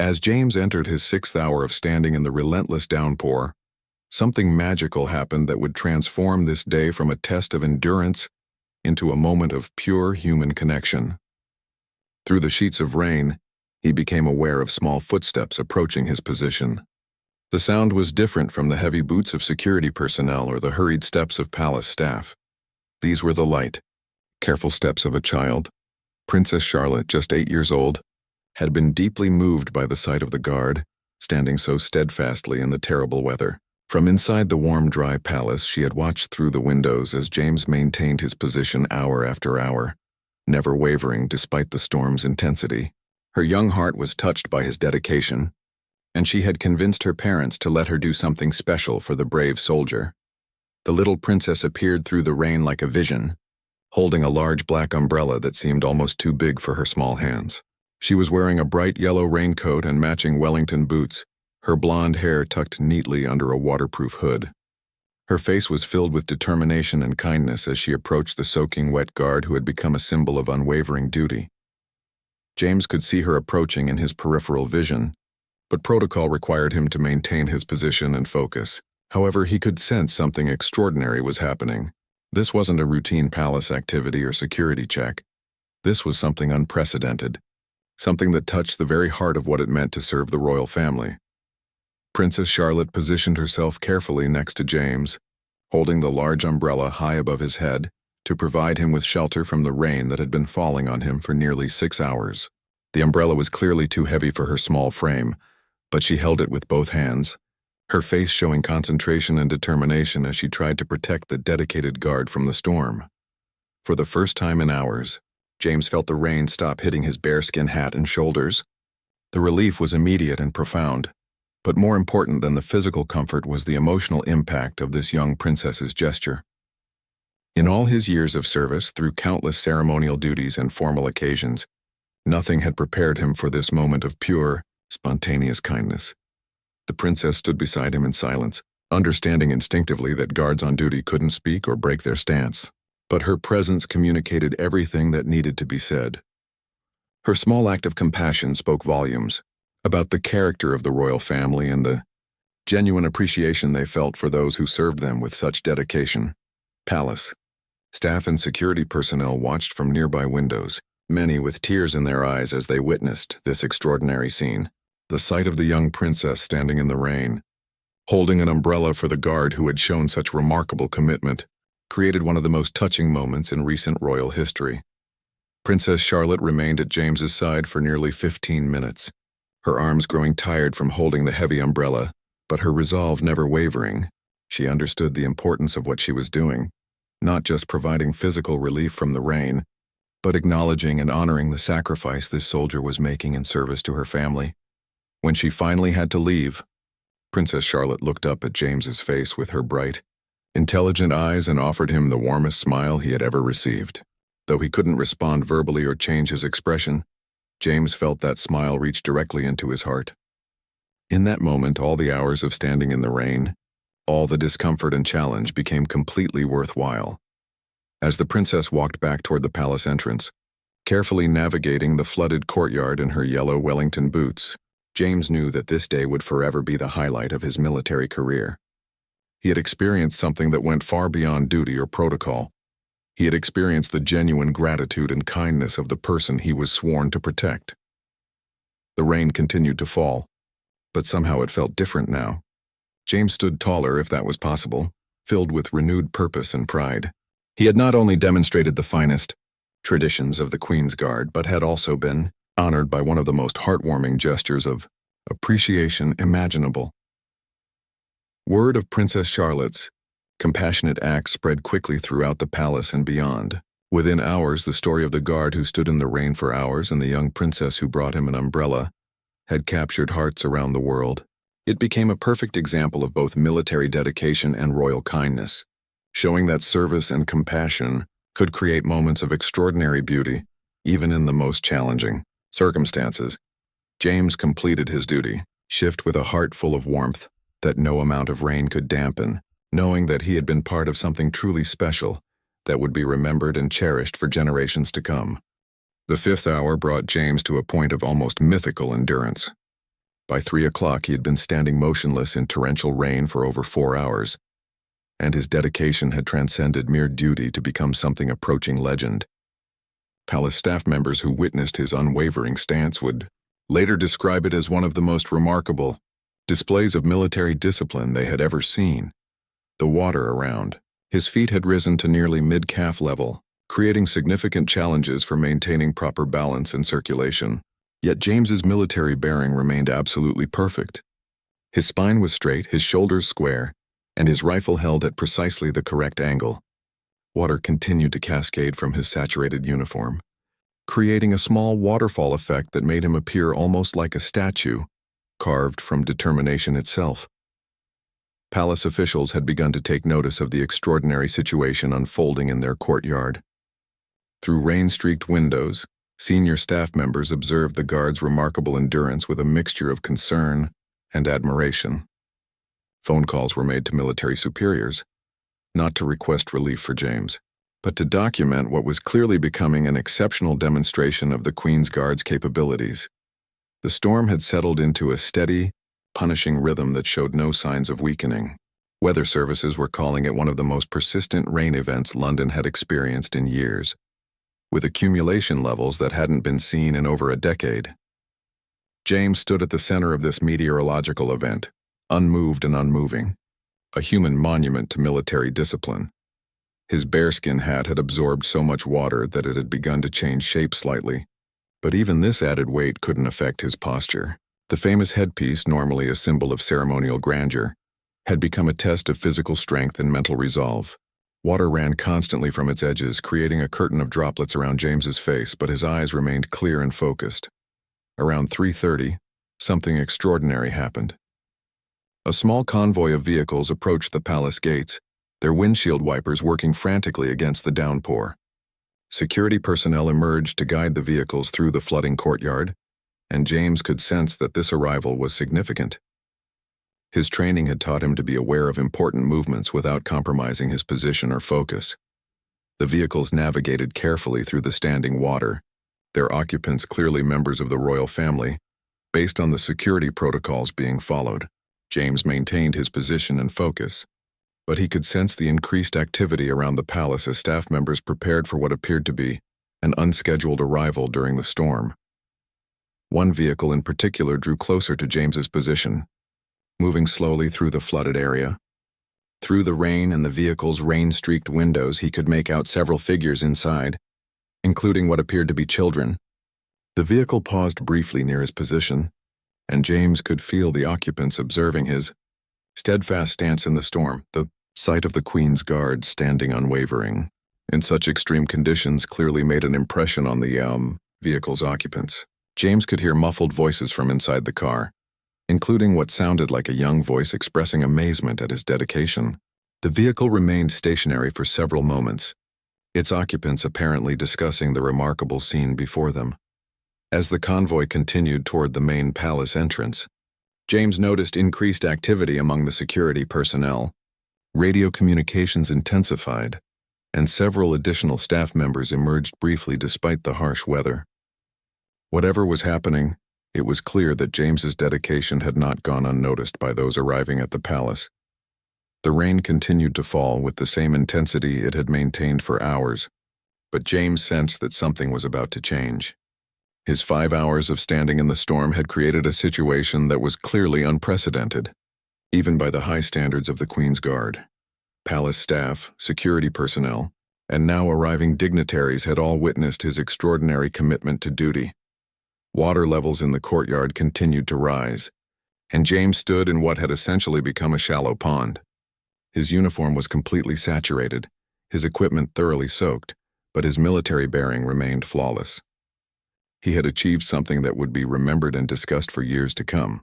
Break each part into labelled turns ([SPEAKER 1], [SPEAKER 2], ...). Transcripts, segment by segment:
[SPEAKER 1] As James entered his 6th hour of standing in the relentless downpour, something magical happened that would transform this day from a test of endurance into a moment of pure human connection. Through the sheets of rain, he became aware of small footsteps approaching his position. The sound was different from the heavy boots of security personnel or the hurried steps of palace staff. These were the light, careful steps of a child. Princess Charlotte, just 8 years old, had been deeply moved by the sight of the guard, standing so steadfastly in the terrible weather. From inside the warm, dry palace, she had watched through the windows as James maintained his position hour after hour, never wavering despite the storm's intensity. Her young heart was touched by his dedication, and she had convinced her parents to let her do something special for the brave soldier. The little princess appeared through the rain like a vision, holding a large black umbrella that seemed almost too big for her small hands. She was wearing a bright yellow raincoat and matching Wellington boots, her blonde hair tucked neatly under a waterproof hood. Her face was filled with determination and kindness as she approached the soaking wet guard who had become a symbol of unwavering duty. James could see her approaching in his peripheral vision, but protocol required him to maintain his position and focus. However, he could sense something extraordinary was happening. This wasn't a routine palace activity or security check. This was something unprecedented, something that touched the very heart of what it meant to serve the royal family. Princess Charlotte positioned herself carefully next to James, holding the large umbrella high above his head to provide him with shelter from the rain that had been falling on him for nearly 6 hours. The umbrella was clearly too heavy for her small frame, but she held it with both hands, her face showing concentration and determination as she tried to protect the dedicated guard from the storm. For the first time in hours, James felt the rain stop hitting his bearskin hat and shoulders. The relief was immediate and profound, but more important than the physical comfort was the emotional impact of this young princess's gesture. In all his years of service, through countless ceremonial duties and formal occasions, nothing had prepared him for this moment of pure, spontaneous kindness. The princess stood beside him in silence, understanding instinctively that guards on duty couldn't speak or break their stance. But her presence communicated everything that needed to be said. Her small act of compassion spoke volumes about the character of the royal family and the genuine appreciation they felt for those who served them with such dedication. Palace. Staff and security personnel watched from nearby windows, many with tears in their eyes as they witnessed this extraordinary scene. The sight of the young princess standing in the rain, holding an umbrella for the guard who had shown such remarkable commitment, created one of the most touching moments in recent royal history. Princess Charlotte remained at James's side for nearly 15 minutes, her arms growing tired from holding the heavy umbrella, but her resolve never wavering. She understood the importance of what she was doing, not just providing physical relief from the rain, but acknowledging and honoring the sacrifice this soldier was making in service to her family. When she finally had to leave, Princess Charlotte looked up at James's face with her bright, intelligent eyes and offered him the warmest smile he had ever received. Though he couldn't respond verbally or change his expression, James felt that smile reach directly into his heart. In that moment, all the hours of standing in the rain, all the discomfort and challenge became completely worthwhile. As the princess walked back toward the palace entrance, carefully navigating the flooded courtyard in her yellow Wellington boots, James knew that this day would forever be the highlight of his military career. He had experienced something that went far beyond duty or protocol. He had experienced the genuine gratitude and kindness of the person he was sworn to protect. The rain continued to fall, but somehow it felt different now. James stood taller, if that was possible, filled with renewed purpose and pride. He had not only demonstrated the finest traditions of the Queen's Guard, but had also been honored by one of the most heartwarming gestures of appreciation imaginable. Word of Princess Charlotte's compassionate act spread quickly throughout the palace and beyond. Within hours, the story of the guard who stood in the rain for hours and the young princess who brought him an umbrella had captured hearts around the world. It became a perfect example of both military dedication and royal kindness, showing that service and compassion could create moments of extraordinary beauty, even in the most challenging circumstances. James completed his duty, shift with a heart full of warmth that no amount of rain could dampen, knowing that he had been part of something truly special that would be remembered and cherished for generations to come. The 5th hour brought James to a point of almost mythical endurance. By 3 o'clock, he had been standing motionless in torrential rain for over 4 hours, and his dedication had transcended mere duty to become something approaching legend. Palace staff members who witnessed his unwavering stance would later describe it as one of the most remarkable displays of military discipline they had ever seen. The water around his feet had risen to nearly mid-calf level, creating significant challenges for maintaining proper balance and circulation. Yet James's military bearing remained absolutely perfect. His spine was straight, his shoulders square, and his rifle held at precisely the correct angle. Water continued to cascade from his saturated uniform, creating a small waterfall effect that made him appear almost like a statue, carved from determination itself. Palace officials had begun to take notice of the extraordinary situation unfolding in their courtyard. Through rain-streaked windows, senior staff members observed the guards' remarkable endurance with a mixture of concern and admiration. Phone calls were made to military superiors, not to request relief for James, but to document what was clearly becoming an exceptional demonstration of the Queen's Guard's capabilities. The storm had settled into a steady, punishing rhythm that showed no signs of weakening. Weather services were calling it one of the most persistent rain events London had experienced in years, with accumulation levels that hadn't been seen in over a decade. James stood at the center of this meteorological event, unmoved and unmoving, a human monument to military discipline. His bearskin hat had absorbed so much water that it had begun to change shape slightly, but even this added weight couldn't affect his posture. The famous headpiece, normally a symbol of ceremonial grandeur, had become a test of physical strength and mental resolve. Water ran constantly from its edges, creating a curtain of droplets around James's face, but his eyes remained clear and focused. Around 3:30, something extraordinary happened. A small convoy of vehicles approached the palace gates, their windshield wipers working frantically against the downpour. Security personnel emerged to guide the vehicles through the flooding courtyard, and James could sense that this arrival was significant. His training had taught him to be aware of important movements without compromising his position or focus. The vehicles navigated carefully through the standing water, their occupants clearly members of the royal family, based on the security protocols being followed. James maintained his position and focus, but he could sense the increased activity around the palace as staff members prepared for what appeared to be an unscheduled arrival during the storm. One vehicle in particular drew closer to James's position, moving slowly through the flooded area. Through the rain and the vehicle's rain-streaked windows, he could make out several figures inside, including what appeared to be children. The vehicle paused briefly near his position, and James could feel the occupants observing his steadfast stance in the storm, the sight of the Queen's Guard standing unwavering in such extreme conditions clearly made an impression on the vehicle's occupants. James could hear muffled voices from inside the car, including what sounded like a young voice expressing amazement at his dedication. The vehicle remained stationary for several moments, its occupants apparently discussing the remarkable scene before them. As the convoy continued toward the main palace entrance, James noticed increased activity among the security personnel. Radio communications intensified, and several additional staff members emerged briefly despite the harsh weather. Whatever was happening, it was clear that James's dedication had not gone unnoticed by those arriving at the palace. The rain continued to fall with the same intensity it had maintained for hours, but James sensed that something was about to change. His 5 hours of standing in the storm had created a situation that was clearly unprecedented, even by the high standards of the Queen's Guard. Palace staff, security personnel, and now arriving dignitaries had all witnessed his extraordinary commitment to duty. Water levels in the courtyard continued to rise, and James stood in what had essentially become a shallow pond. His uniform was completely saturated, his equipment thoroughly soaked, but his military bearing remained flawless. He had achieved something that would be remembered and discussed for years to come,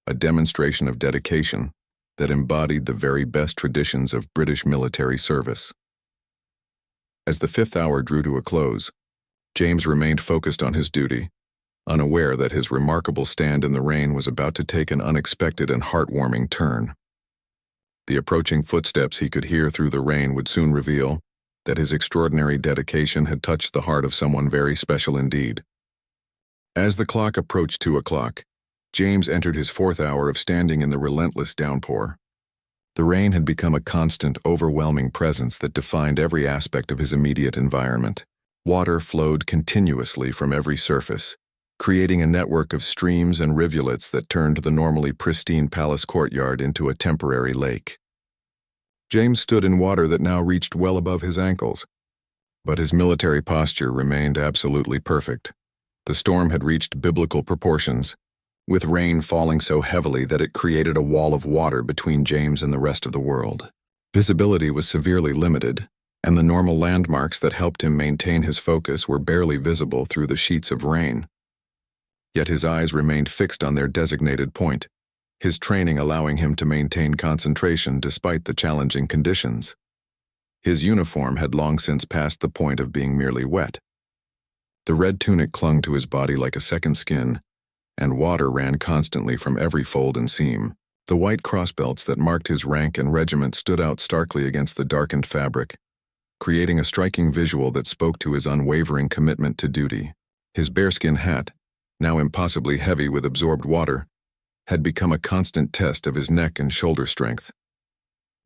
[SPEAKER 1] a demonstration of dedication that embodied the very best traditions of British military service. As the 5th hour drew to a close, James remained focused on his duty, unaware that his remarkable stand in the rain was about to take an unexpected and heartwarming turn. The approaching footsteps he could hear through the rain would soon reveal that his extraordinary dedication had touched the heart of someone very special indeed. As the clock approached 2 o'clock, James entered his 4th hour of standing in the relentless downpour. The rain had become a constant, overwhelming presence that defined every aspect of his immediate environment. Water flowed continuously from every surface, creating a network of streams and rivulets that turned the normally pristine palace courtyard into a temporary lake. James stood in water that now reached well above his ankles, but his military posture remained absolutely perfect. The storm had reached biblical proportions, with rain falling so heavily that it created a wall of water between James and the rest of the world. Visibility was severely limited, and the normal landmarks that helped him maintain his focus were barely visible through the sheets of rain. Yet his eyes remained fixed on their designated point, his training allowing him to maintain concentration despite the challenging conditions. His uniform had long since passed the point of being merely wet. The red tunic clung to his body like a second skin, and water ran constantly from every fold and seam. The white crossbelts that marked his rank and regiment stood out starkly against the darkened fabric, creating a striking visual that spoke to his unwavering commitment to duty. His bearskin hat, now impossibly heavy with absorbed water, had become a constant test of his neck and shoulder strength.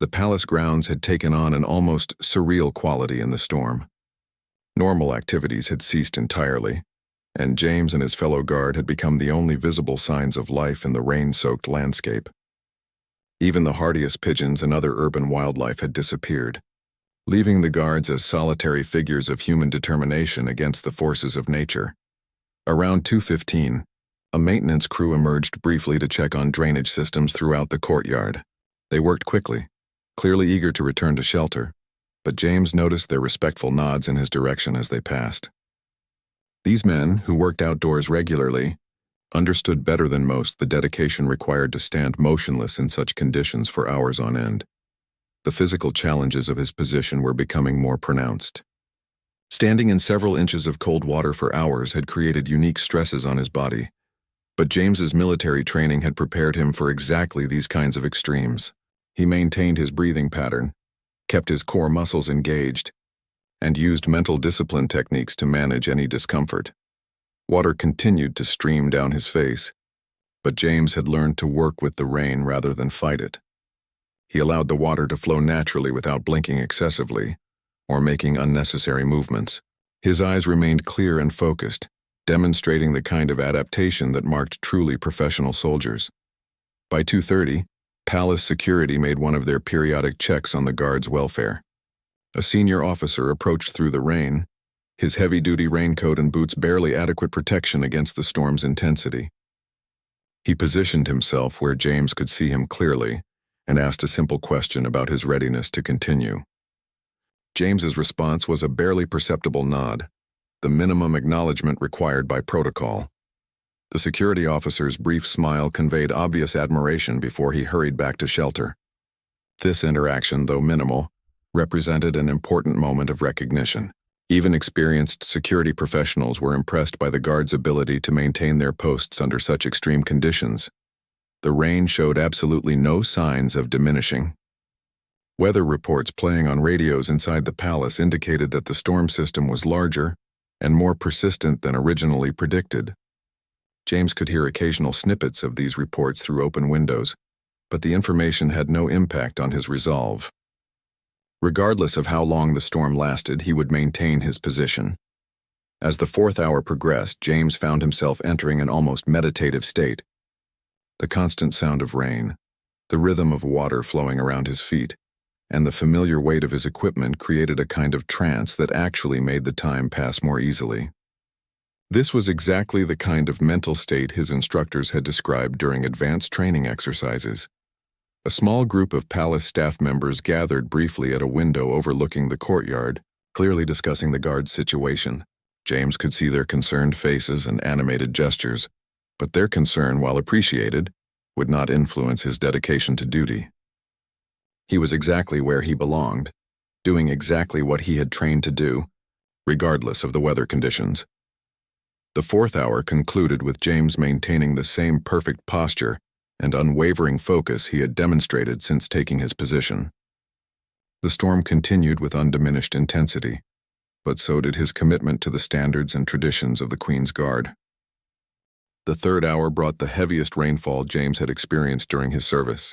[SPEAKER 1] The palace grounds had taken on an almost surreal quality in the storm. Normal activities had ceased entirely, and James and his fellow guard had become the only visible signs of life in the rain-soaked landscape. Even the hardiest pigeons and other urban wildlife had disappeared, leaving the guards as solitary figures of human determination against the forces of nature. Around 2:15, a maintenance crew emerged briefly to check on drainage systems throughout the courtyard. They worked quickly, clearly eager to return to shelter, but James noticed their respectful nods in his direction as they passed. These men, who worked outdoors regularly, understood better than most the dedication required to stand motionless in such conditions for hours on end. The physical challenges of his position were becoming more pronounced. Standing in several inches of cold water for hours had created unique stresses on his body, but James's military training had prepared him for exactly these kinds of extremes. He maintained his breathing pattern, kept his core muscles engaged, and used mental discipline techniques to manage any discomfort. Water continued to stream down his face, but James had learned to work with the rain rather than fight it. He allowed the water to flow naturally without blinking excessively or making unnecessary movements. His eyes remained clear and focused, demonstrating the kind of adaptation that marked truly professional soldiers. By 2:30, palace security made one of their periodic checks on the guards' welfare. A senior officer approached through the rain, his heavy-duty raincoat and boots barely adequate protection against the storm's intensity. He positioned himself where James could see him clearly and asked a simple question about his readiness to continue. James's response was a barely perceptible nod, the minimum acknowledgement required by protocol. The security officer's brief smile conveyed obvious admiration before he hurried back to shelter. This interaction, though minimal, represented an important moment of recognition. Even experienced security professionals were impressed by the guards' ability to maintain their posts under such extreme conditions. The rain showed absolutely no signs of diminishing. Weather reports playing on radios inside the palace indicated that the storm system was larger and more persistent than originally predicted. James could hear occasional snippets of these reports through open windows, but the information had no impact on his resolve. Regardless of how long the storm lasted, he would maintain his position. As the 4th hour progressed, James found himself entering an almost meditative state. The constant sound of rain, the rhythm of water flowing around his feet, and the familiar weight of his equipment created a kind of trance that actually made the time pass more easily. This was exactly the kind of mental state his instructors had described during advanced training exercises. A small group of palace staff members gathered briefly at a window overlooking the courtyard, clearly discussing the guard's situation. James could see their concerned faces and animated gestures, but their concern, while appreciated, would not influence his dedication to duty. He was exactly where he belonged, doing exactly what he had trained to do, regardless of the weather conditions. The 4th hour concluded with James maintaining the same perfect posture and unwavering focus he had demonstrated since taking his position. The storm continued with undiminished intensity, but so did his commitment to the standards and traditions of the Queen's Guard. The third hour brought the heaviest rainfall James had experienced during his service.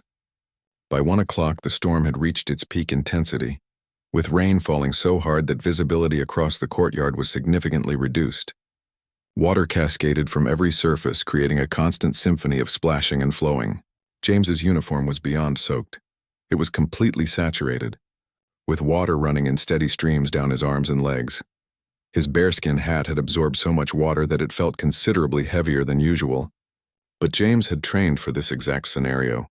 [SPEAKER 1] By 1 o'clock, the storm had reached its peak intensity, with rain falling so hard that visibility across the courtyard was significantly reduced. Water cascaded from every surface, creating a constant symphony of splashing and flowing. James's uniform was beyond soaked. It was completely saturated, with water running in steady streams down his arms and legs. His bearskin hat had absorbed so much water that it felt considerably heavier than usual. But James had trained for this exact scenario.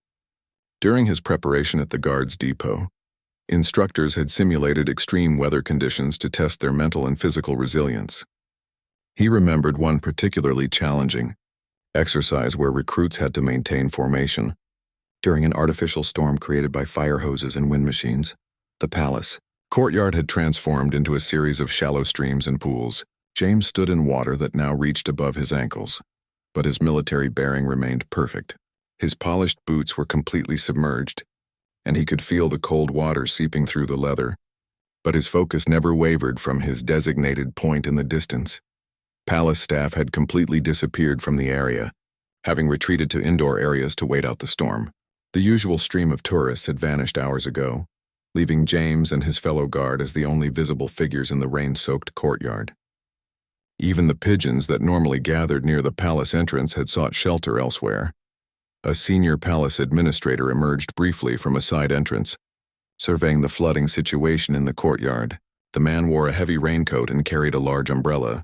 [SPEAKER 1] During his preparation at the guards' depot, instructors had simulated extreme weather conditions to test their mental and physical resilience. He remembered one particularly challenging exercise where recruits had to maintain formation. During an artificial storm created by fire hoses and wind machines, the palace courtyard had transformed into a series of shallow streams and pools. James stood in water that now reached above his ankles, but his military bearing remained perfect. His polished boots were completely submerged, and he could feel the cold water seeping through the leather. But his focus never wavered from his designated point in the distance. Palace staff had completely disappeared from the area, having retreated to indoor areas to wait out the storm. The usual stream of tourists had vanished hours ago, leaving James and his fellow guard as the only visible figures in the rain-soaked courtyard. Even the pigeons that normally gathered near the palace entrance had sought shelter elsewhere. A senior palace administrator emerged briefly from a side entrance, surveying the flooding situation in the courtyard. The man wore a heavy raincoat and carried a large umbrella,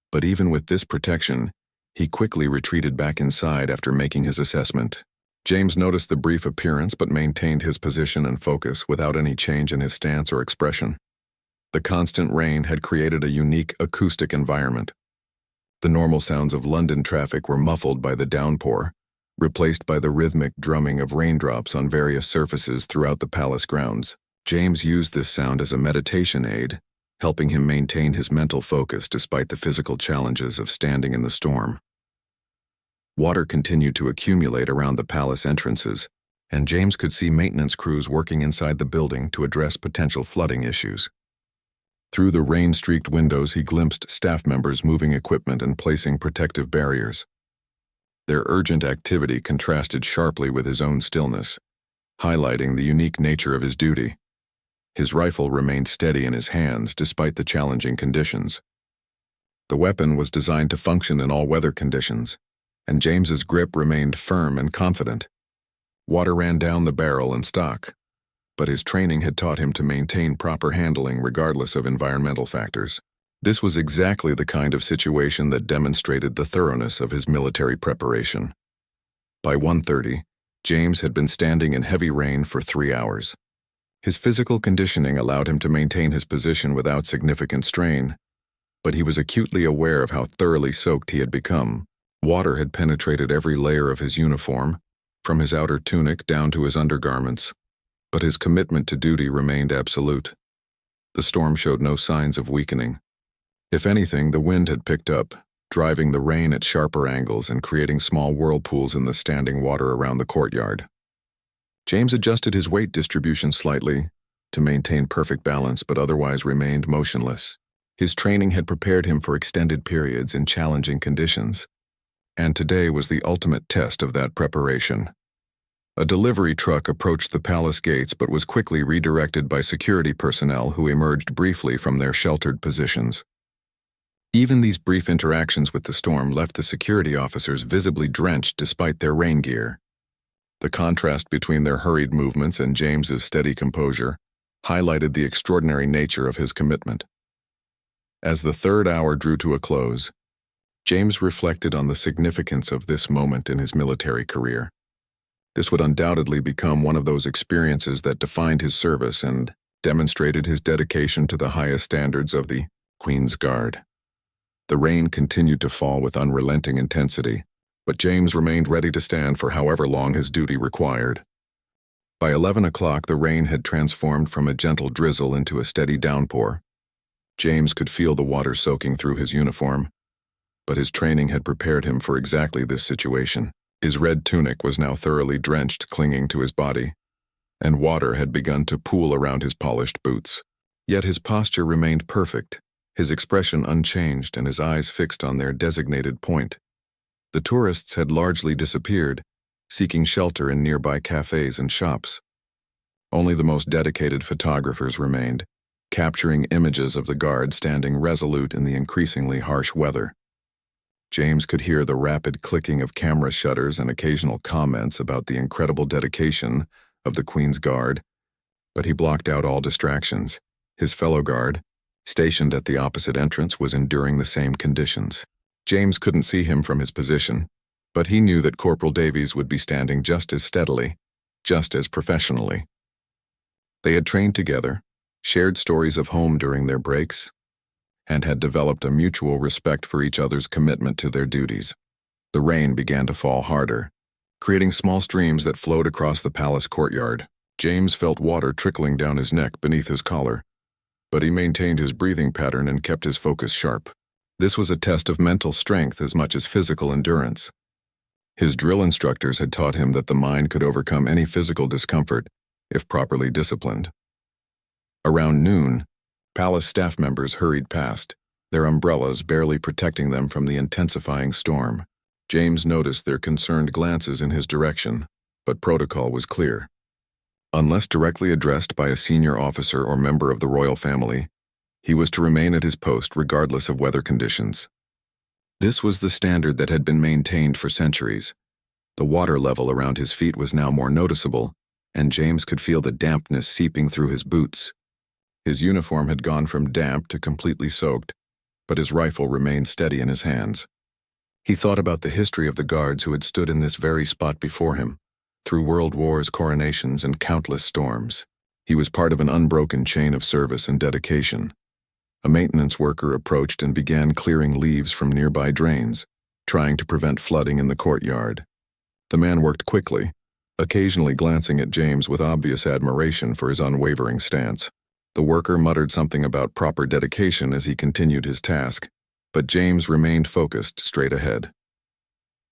[SPEAKER 1] but even with this protection, he quickly retreated back inside after making his assessment. James noticed the brief appearance but maintained his position and focus without any change in his stance or expression. The constant rain had created a unique acoustic environment. The normal sounds of London traffic were muffled by the downpour, replaced by the rhythmic drumming of raindrops on various surfaces throughout the palace grounds. James used this sound as a meditation aid, helping him maintain his mental focus despite the physical challenges of standing in the storm. Water continued to accumulate around the palace entrances, and James could see maintenance crews working inside the building to address potential flooding issues. Through the rain-streaked windows, he glimpsed staff members moving equipment and placing protective barriers. Their urgent activity contrasted sharply with his own stillness, highlighting the unique nature of his duty. His rifle remained steady in his hands despite the challenging conditions. The weapon was designed to function in all weather conditions, and James's grip remained firm and confident. Water ran down the barrel and stock, but his training had taught him to maintain proper handling regardless of environmental factors. This was exactly the kind of situation that demonstrated the thoroughness of his military preparation. By 1:30, James had been standing in heavy rain for 3 hours. His physical conditioning allowed him to maintain his position without significant strain, but he was acutely aware of how thoroughly soaked he had become. Water had penetrated every layer of his uniform, from his outer tunic down to his undergarments, but his commitment to duty remained absolute. The storm showed no signs of weakening. If anything, the wind had picked up, driving the rain at sharper angles and creating small whirlpools in the standing water around the courtyard. James adjusted his weight distribution slightly to maintain perfect balance, but otherwise remained motionless. His training had prepared him for extended periods in challenging conditions, and today was the ultimate test of that preparation. A delivery truck approached the palace gates but was quickly redirected by security personnel who emerged briefly from their sheltered positions. Even these brief interactions with the storm left the security officers visibly drenched despite their rain gear. The contrast between their hurried movements and James's steady composure highlighted the extraordinary nature of his commitment. As the third hour drew to a close, James reflected on the significance of this moment in his military career. This would undoubtedly become one of those experiences that defined his service and demonstrated his dedication to the highest standards of the Queen's Guard. The rain continued to fall with unrelenting intensity, but James remained ready to stand for however long his duty required. By 11 o'clock, the rain had transformed from a gentle drizzle into a steady downpour. James could feel the water soaking through his uniform, but his training had prepared him for exactly this situation. His red tunic was now thoroughly drenched, clinging to his body, and water had begun to pool around his polished boots. Yet his posture remained perfect, his expression unchanged and his eyes fixed on their designated point. The tourists had largely disappeared, seeking shelter in nearby cafes and shops. Only the most dedicated photographers remained, capturing images of the guard standing resolute in the increasingly harsh weather. James could hear the rapid clicking of camera shutters and occasional comments about the incredible dedication of the Queen's Guard, but he blocked out all distractions. His fellow guard, stationed at the opposite entrance, was enduring the same conditions. James couldn't see him from his position, but he knew that Corporal Davies would be standing just as steadily, just as professionally. They had trained together, shared stories of home during their breaks, and had developed a mutual respect for each other's commitment to their duties. The rain began to fall harder, creating small streams that flowed across the palace courtyard. James felt water trickling down his neck beneath his collar, but he maintained his breathing pattern and kept his focus sharp. This was a test of mental strength as much as physical endurance. His drill instructors had taught him that the mind could overcome any physical discomfort if properly disciplined. Around noon, palace staff members hurried past, their umbrellas barely protecting them from the intensifying storm. James noticed their concerned glances in his direction, but protocol was clear. Unless directly addressed by a senior officer or member of the royal family, he was to remain at his post regardless of weather conditions. This was the standard that had been maintained for centuries. The water level around his feet was now more noticeable, and James could feel the dampness seeping through his boots. His uniform had gone from damp to completely soaked, but his rifle remained steady in his hands. He thought about the history of the guards who had stood in this very spot before him, through world wars, coronations, and countless storms. He was part of an unbroken chain of service and dedication. A maintenance worker approached and began clearing leaves from nearby drains, trying to prevent flooding in the courtyard. The man worked quickly, occasionally glancing at James with obvious admiration for his unwavering stance. The worker muttered something about proper dedication as he continued his task, but James remained focused straight ahead.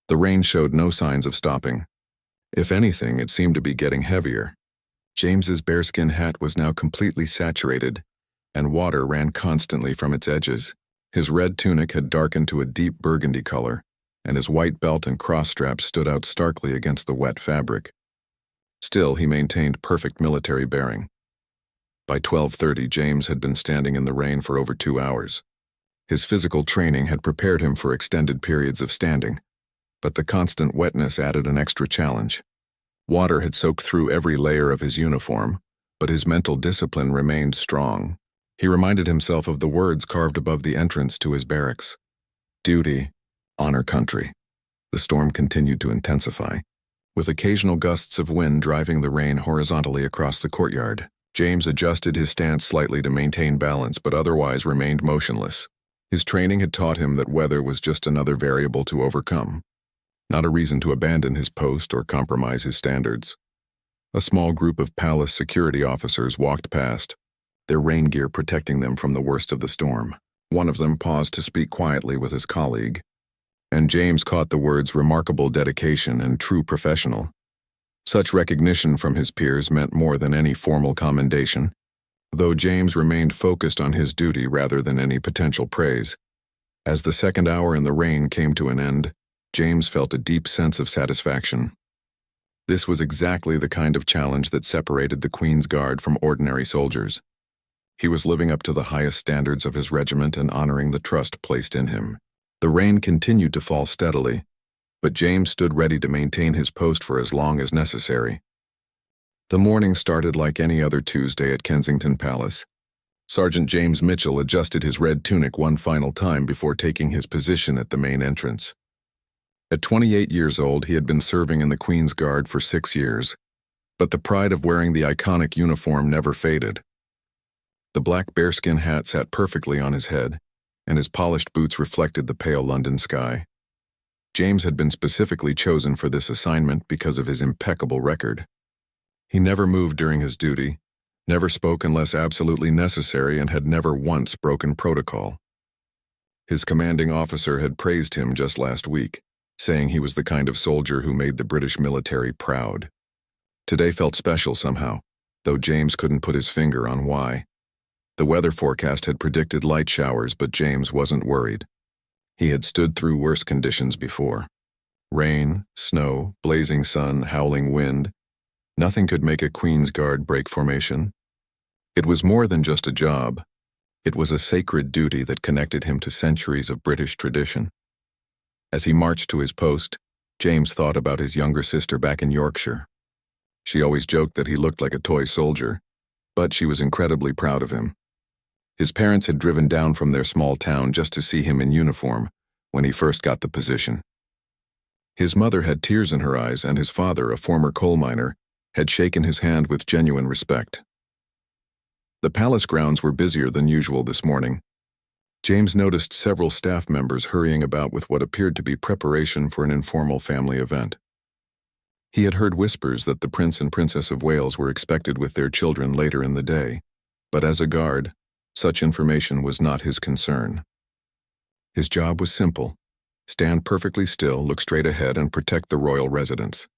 [SPEAKER 1] The rain showed no signs of stopping. If anything, it seemed to be getting heavier. James's bearskin hat was now completely saturated, and water ran constantly from its edges. His red tunic had darkened to a deep burgundy color, and his white belt and cross straps stood out starkly against the wet fabric. Still, he maintained perfect military bearing. By 12:30, James had been standing in the rain for over 2 hours. His physical training had prepared him for extended periods of standing, but the constant wetness added an extra challenge. Water had soaked through every layer of his uniform, but his mental discipline remained strong. He reminded himself of the words carved above the entrance to his barracks: duty, honor country. The storm continued to intensify, with occasional gusts of wind driving the rain horizontally across the courtyard. James adjusted his stance slightly to maintain balance, but otherwise remained motionless. His training had taught him that weather was just another variable to overcome, not a reason to abandon his post or compromise his standards. A small group of palace security officers walked past, their rain gear protecting them from the worst of the storm. One of them paused to speak quietly with his colleague, and James caught the words remarkable dedication and true professional. Such recognition from his peers meant more than any formal commendation, though James remained focused on his duty rather than any potential praise. As the second hour in the rain came to an end, James felt a deep sense of satisfaction. This was exactly the kind of challenge that separated the Queen's Guard from ordinary soldiers. He was living up to the highest standards of his regiment and honoring the trust placed in him. The rain continued to fall steadily, but James stood ready to maintain his post for as long as necessary. The morning started like any other Tuesday at Kensington Palace. Sergeant James Mitchell adjusted his red tunic one final time before taking his position at the main entrance. At 28 years old, he had been serving in the Queen's Guard for 6 years, but the pride of wearing the iconic uniform never faded. The black bearskin hat sat perfectly on his head, and his polished boots reflected the pale London sky. James had been specifically chosen for this assignment because of his impeccable record. He never moved during his duty, never spoke unless absolutely necessary, and had never once broken protocol. His commanding officer had praised him just last week, saying he was the kind of soldier who made the British military proud. Today felt special somehow, though James couldn't put his finger on why. The weather forecast had predicted light showers, but James wasn't worried. He had stood through worse conditions before. Rain, snow, blazing sun, howling wind. Nothing could make a Queen's Guard break formation. It was more than just a job. It was a sacred duty that connected him to centuries of British tradition. As he marched to his post, James thought about his younger sister back in Yorkshire. She always joked that he looked like a toy soldier, but she was incredibly proud of him. His parents had driven down from their small town just to see him in uniform when he first got the position. His mother had tears in her eyes, and his father, a former coal miner, had shaken his hand with genuine respect. The palace grounds were busier than usual this morning. James noticed several staff members hurrying about with what appeared to be preparation for an informal family event. He had heard whispers that the Prince and Princess of Wales were expected with their children later in the day, but as a guard, such information was not his concern. His job was simple: stand perfectly still, look straight ahead, and protect the royal residence.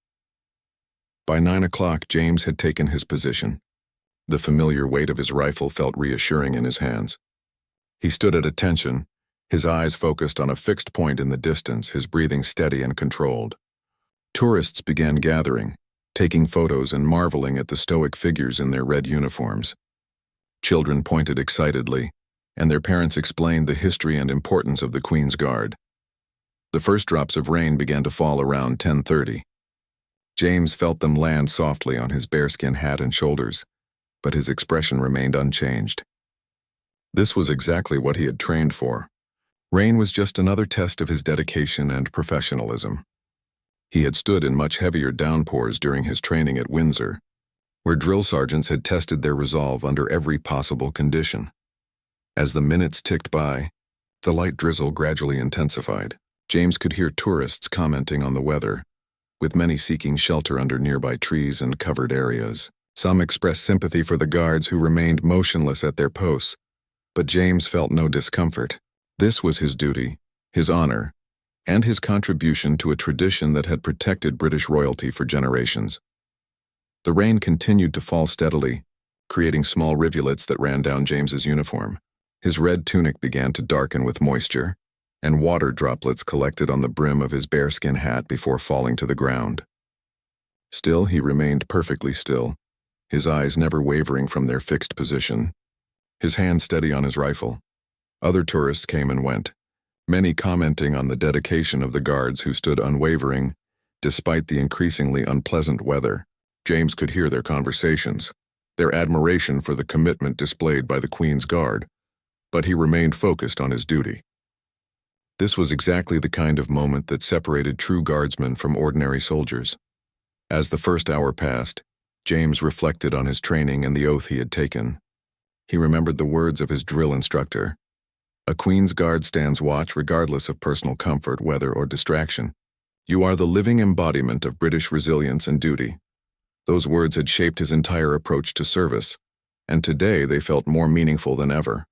[SPEAKER 1] By 9 o'clock, James had taken his position. The familiar weight of his rifle felt reassuring in his hands. He stood at attention, his eyes focused on a fixed point in the distance, his breathing steady and controlled. Tourists began gathering, taking photos and marveling at the stoic figures in their red uniforms. Children pointed excitedly, and their parents explained the history and importance of the Queen's Guard. The first drops of rain began to fall around 10:30. James felt them land softly on his bearskin hat and shoulders, but his expression remained unchanged. This was exactly what he had trained for. Rain was just another test of his dedication and professionalism. He had stood in much heavier downpours during his training at Windsor, where drill sergeants had tested their resolve under every possible condition. As the minutes ticked by, the light drizzle gradually intensified. James could hear tourists commenting on the weather, with many seeking shelter under nearby trees and covered areas. Some expressed sympathy for the guards who remained motionless at their posts, but James felt no discomfort. This was his duty, his honor, and his contribution to a tradition that had protected British royalty for generations. The rain continued to fall steadily, creating small rivulets that ran down James's uniform. His red tunic began to darken with moisture, and water droplets collected on the brim of his bearskin hat before falling to the ground. Still, he remained perfectly still, his eyes never wavering from their fixed position, his hand steady on his rifle. Other tourists came and went, many commenting on the dedication of the guards who stood unwavering, despite the increasingly unpleasant weather. James could hear their conversations, their admiration for the commitment displayed by the Queen's Guard, but he remained focused on his duty. This was exactly the kind of moment that separated true guardsmen from ordinary soldiers. As the first hour passed, James reflected on his training and the oath he had taken. He remembered the words of his drill instructor: "A Queen's Guard stands watch regardless of personal comfort, weather, or distraction. You are the living embodiment of British resilience and duty." Those words had shaped his entire approach to service, and today they felt more meaningful than ever.